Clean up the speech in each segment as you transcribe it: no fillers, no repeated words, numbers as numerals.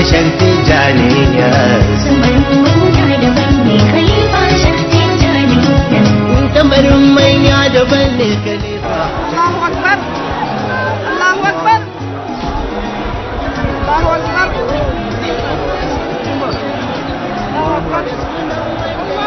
shantin janiya. Tamarin manya daban ne khalifa. Allahu Akbar. Allahu Akbar. Allahu Akbar. Allahu Akbar.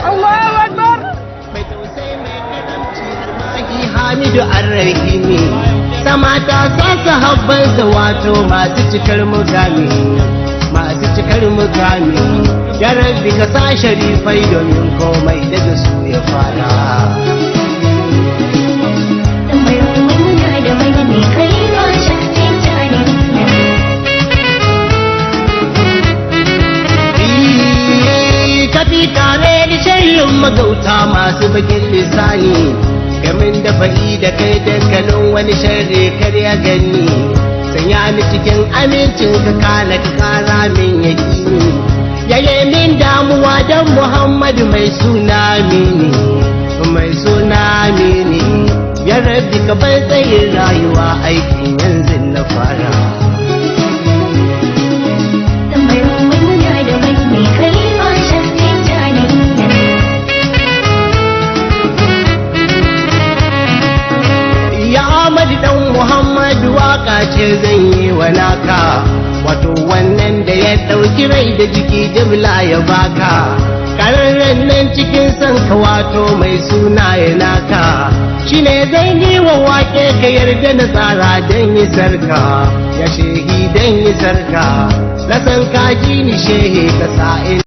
Allahu Akbar. Hamidu Ar-Rahimi sama ta sasa habbansa wato masu cikar mukami, masu cikar mukami. Ya rabbi ka sa sharifai domin komai daga su ya fara. Kafi tare da shirin magauta masu bakin lisani, gamin da fa'i da kai dankalin wani sharri kar ya gani. Sanya ni cikin amincin ka kala ka kara min yaƙini, yaye min damuwa don Muhammadu mai suna mini, mai suna mini. Ya rabbi ka bar tsayin rayuwa aikin yanzu na fara. Muhammadu waka ce zan yi wa naka, wato wannan da ya ɗauki rai da jiki jimla ya baka. Ƙararren nan cikin son ka wato mai suna ya naka, shi ne zan yi wa wake ka yarda na tsara don yi sarka, ya shehi don yi sarka. Na san ka ji ni shehe ka sa'in